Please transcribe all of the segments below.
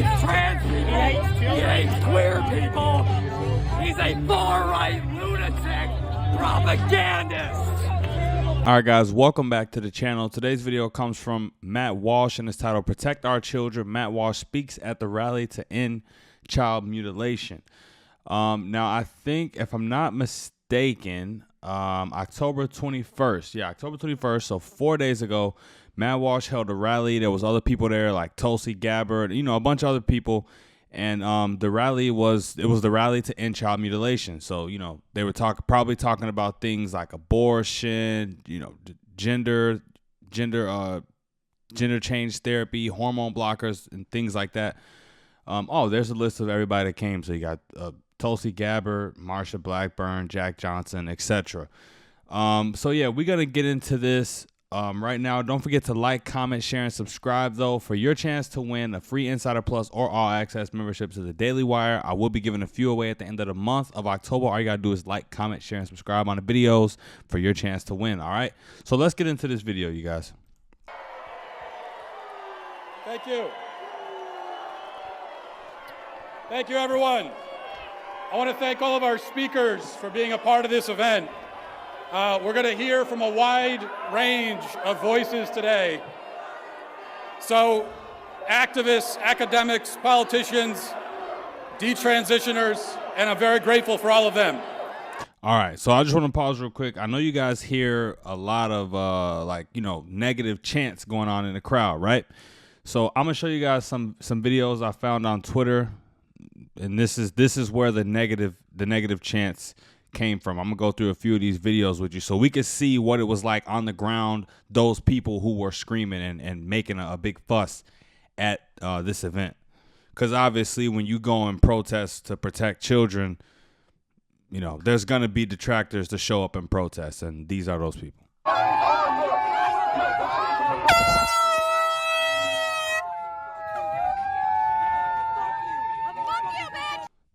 hates trans people. He hates queer people. He's a far-right lunatic propagandist. All right, guys, welcome back to the channel. Today's video comes from Matt Walsh and it's titled Protect Our Children. Matt Walsh speaks at the rally to end child mutilation. Now, I think, if I'm not mistaken, October 21st. Yeah, October 21st, so 4 days ago, Matt Walsh held a rally. There was other people there like Tulsi Gabbard, you know, a bunch of other people. And the rally was the rally to end child mutilation. So, you know, they were probably talking about things like abortion, you know, gender change therapy, hormone blockers, and things like that. There's a list of everybody that came. So you got Tulsi Gabbard, Marsha Blackburn, Jack Johnson, etc. So yeah, we're gonna get into this right now. Don't forget to like, comment, share, and subscribe, though, for your chance to win a free Insider Plus or All Access membership to the Daily Wire. I will be giving a few away at the end of the month of October. All you got to do is like, comment, share, and subscribe on the videos for your chance to win, all right? So let's get into this video, you guys. Thank you. Thank you, everyone. I want to thank all of our speakers for being a part of this event. We're going to hear from a wide range of voices today. So, activists, academics, politicians, detransitioners, and I'm very grateful for all of them. All right, so I just want to pause real quick. I know you guys hear a lot of negative chants going on in the crowd, right? So I'm gonna show you guys some videos I found on Twitter, and this is where the negative chants came from. I'm gonna go through a few of these videos with you so we could see what it was like on the ground, those people who were screaming and making a big fuss at this event. Because obviously when you go and protest to protect children, you know, there's gonna be detractors to show up and protest, and these are those people.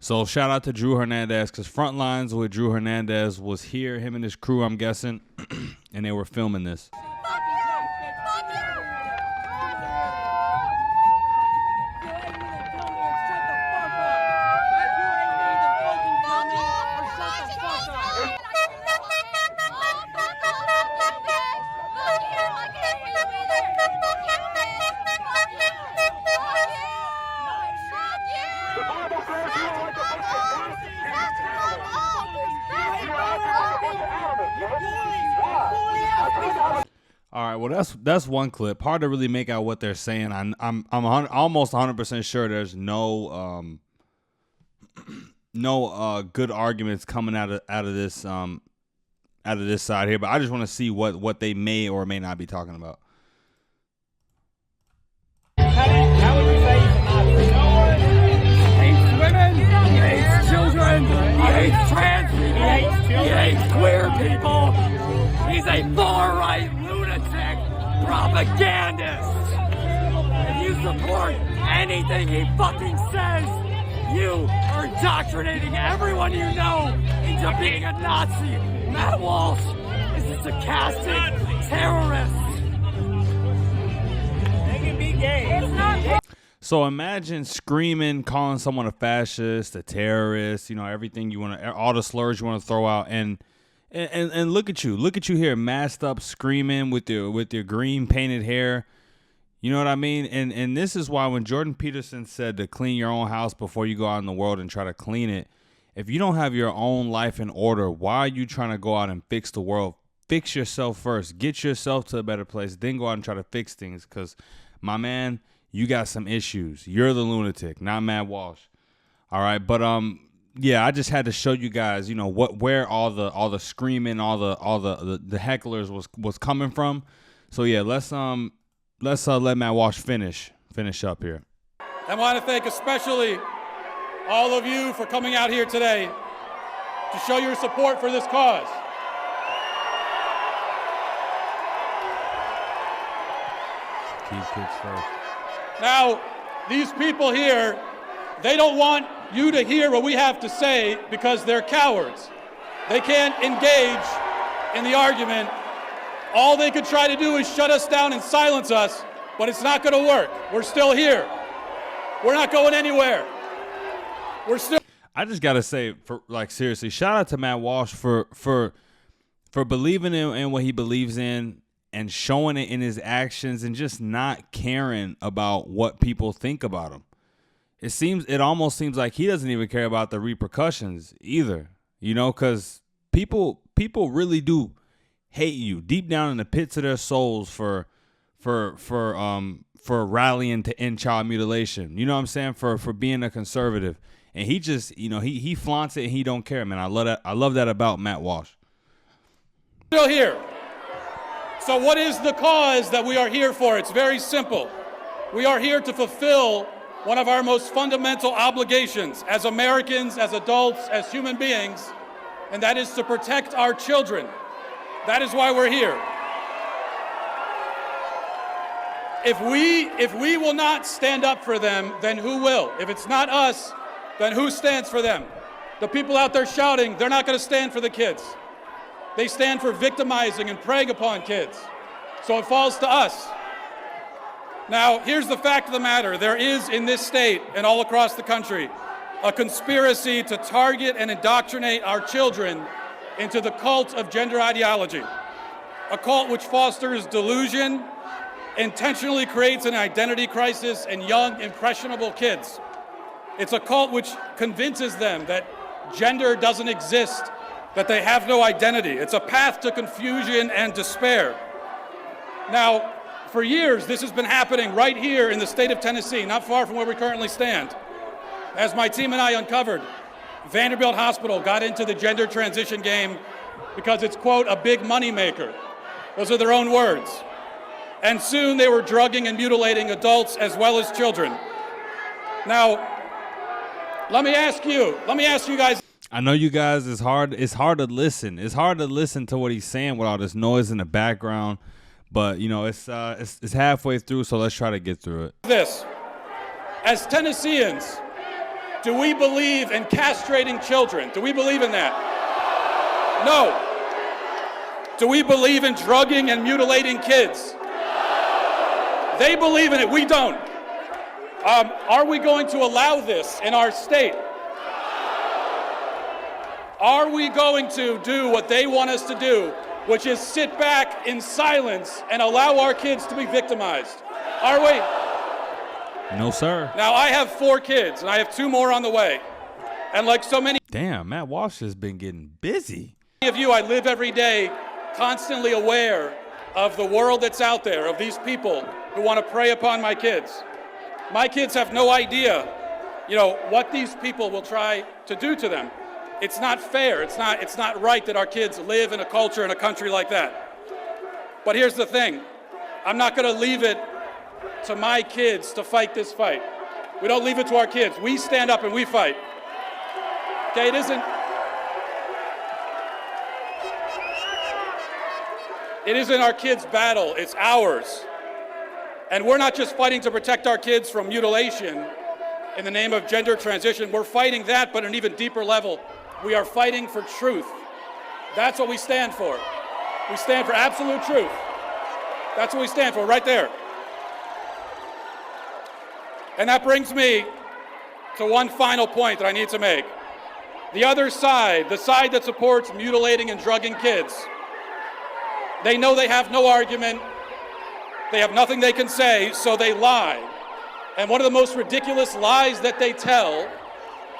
So shout out to Drew Hernandez, because Frontlines with Drew Hernandez was here, him and his crew, I'm guessing, and they were filming this. All right, well that's one clip. Hard to really make out what they're saying. I'm almost 100% sure there's no good arguments coming out of this side here. But I just want to see what they may or may not be talking about. How would you say he hates women, he hates children, he hates trans people, he hates queer people. He's a far-right lunatic propagandist. If you support anything he fucking says, you are indoctrinating everyone you know into being a Nazi. Matt Walsh is a sarcastic terrorist. They can be gay. It's not gay. So imagine screaming, calling someone a fascist, a terrorist, you know, everything you want to, all the slurs you want to throw out, and look at you here, masked up, screaming with your green painted hair. You know what I mean? And this is why when Jordan Peterson said to clean your own house before you go out in the world and try to clean it, if you don't have your own life in order, why are you trying to go out and fix the world? Fix yourself first. Get yourself to a better place, then go out and try to fix things. Because, my man, you got some issues. You're the lunatic, not Matt Walsh. All right, but yeah, I just had to show you guys, you know, where all the screaming, all the hecklers was coming from. So yeah, let's let Matt Walsh finish up here. I want to thank especially all of you for coming out here today to show your support for this cause. Keep kids first. Now, these people here, they don't want you to hear what we have to say because they're cowards. They can't engage in the argument. All they could try to do is shut us down and silence us, but it's not going to work. We're still here. We're not going anywhere. We're still. I just gotta say, for like seriously, shout out to Matt Walsh for believing in what he believes in and showing it in his actions and just not caring about what people think about him. It almost seems like he doesn't even care about the repercussions either, you know, because people really do hate you deep down in the pits of their souls for rallying to end child mutilation. You know what I'm saying? For being a conservative. And he just, you know, he flaunts it and he don't care, man. I love that about Matt Walsh. Still here. So what is the cause that we are here for? It's very simple. We are here to fulfill one of our most fundamental obligations as Americans, as adults, as human beings, and that is to protect our children. That is why we're here. If we will not stand up for them, then who will? If it's not us, then who stands for them? The people out there shouting, they're not going to stand for the kids. They stand for victimizing and preying upon kids. So it falls to us. Now, here's the fact of the matter. There is in this state and all across the country a conspiracy to target and indoctrinate our children into the cult of gender ideology, a cult which fosters delusion, intentionally creates an identity crisis in young, impressionable kids. It's a cult which convinces them that gender doesn't exist, that they have no identity. It's a path to confusion and despair. Now, for years, this has been happening right here in the state of Tennessee, not far from where we currently stand. As my team and I uncovered, Vanderbilt Hospital got into the gender transition game because it's, quote, a big moneymaker. Those are their own words. And soon they were drugging and mutilating adults as well as children. Now, let me ask you guys. I know you guys, it's hard to listen. It's hard to listen to what he's saying with all this noise in the background. But, you know, it's halfway through, so let's try to get through it. This, as Tennesseans, do we believe in castrating children? Do we believe in that? No. Do we believe in drugging and mutilating kids? They believe in it, we don't. Are we going to allow this in our state? Are we going to do what they want us to do, which is sit back in silence and allow our kids to be victimized? Are we? No, sir. Now, I have 4 kids, and I have 2 more on the way. And like so many Damn, Matt Walsh has been getting busy. of you, I live every day constantly aware of the world that's out there, of these people who want to prey upon my kids. My kids have no idea, you know, what these people will try to do to them. It's not fair. It's not right that our kids live in a culture in a country like that. But here's the thing. I'm not going to leave it to my kids to fight this fight. We don't leave it to our kids. We stand up and we fight. Okay, it isn't our kids' battle, it's ours. And we're not just fighting to protect our kids from mutilation in the name of gender transition. We're fighting that, but at an even deeper level. We are fighting for truth. That's what we stand for. We stand for absolute truth. That's what we stand for, right there. And that brings me to one final point that I need to make. The other side, the side that supports mutilating and drugging kids, they know they have no argument. They have nothing they can say, so they lie. And one of the most ridiculous lies that they tell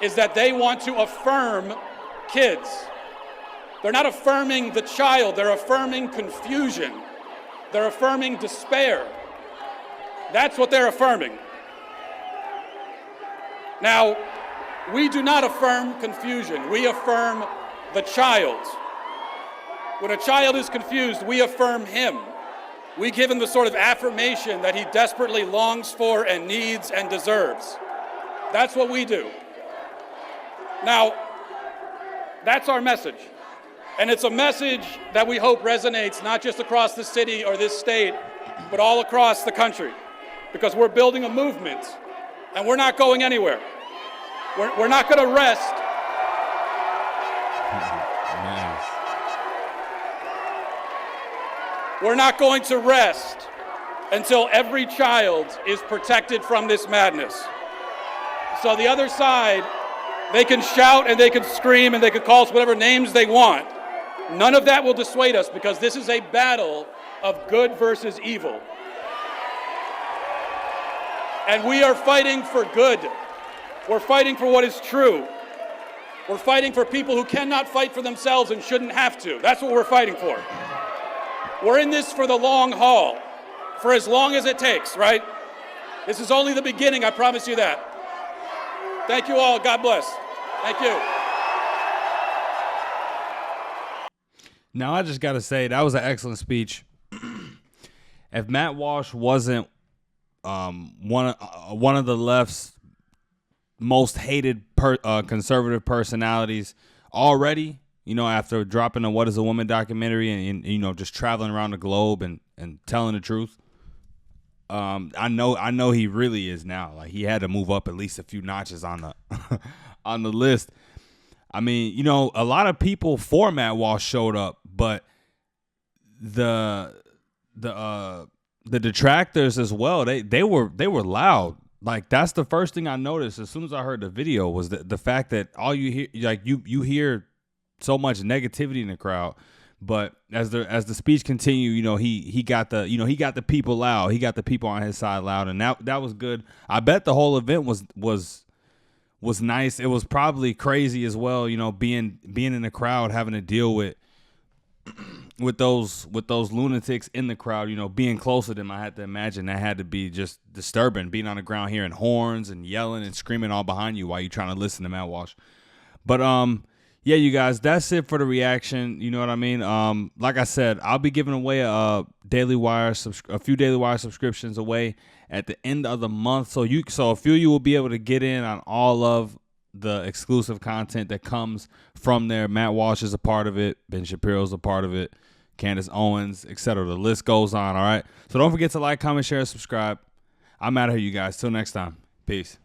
is that they want to affirm kids. They're not affirming the child, they're affirming confusion. They're affirming despair. That's what they're affirming. Now, we do not affirm confusion, we affirm the child. When a child is confused, we affirm him. We give him the sort of affirmation that he desperately longs for and needs and deserves. That's what we do. Now, that's our message. And it's a message that we hope resonates not just across the city or this state, but all across the country. Because we're building a movement, and we're not going anywhere. We're not going to rest. Nice. We're not going to rest until every child is protected from this madness. So the other side, they can shout and they can scream and they can call us whatever names they want. None of that will dissuade us, because this is a battle of good versus evil. And we are fighting for good. We're fighting for what is true. We're fighting for people who cannot fight for themselves and shouldn't have to. That's what we're fighting for. We're in this for the long haul, for as long as it takes, right? This is only the beginning, I promise you that. Thank you all. God bless. Thank you. Now, I just got to say, that was an excellent speech. If Matt Walsh wasn't one of the left's most hated conservative personalities already, you know, after dropping the What is a Woman documentary and you know, just traveling around the globe and telling the truth, I know he really is now. Like, he had to move up at least a few notches on the on the list. I mean, you know, a lot of people for Matt Walsh showed up, but the detractors as well, they were loud. Like, that's the first thing I noticed as soon as I heard the video, was the fact that all you hear, like, you hear so much negativity in the crowd. But as the speech continued, you know, he got the people loud. He got the people on his side loud, and that was good. I bet the whole event was nice. It was probably crazy as well, you know, being in the crowd, having to deal with those lunatics in the crowd, you know, being close to them. I had to imagine that had to be just disturbing, being on the ground, hearing horns and yelling and screaming all behind you while you're trying to listen to Matt Walsh. But yeah, you guys, that's it for the reaction. You know what I mean? Like I said, I'll be giving away a few Daily Wire subscriptions away at the end of the month. So a few of you will be able to get in on all of the exclusive content that comes from there. Matt Walsh is a part of it. Ben Shapiro's a part of it. Candace Owens, etc. The list goes on. All right. So don't forget to like, comment, share, and subscribe. I'm out of here, you guys. Till next time. Peace.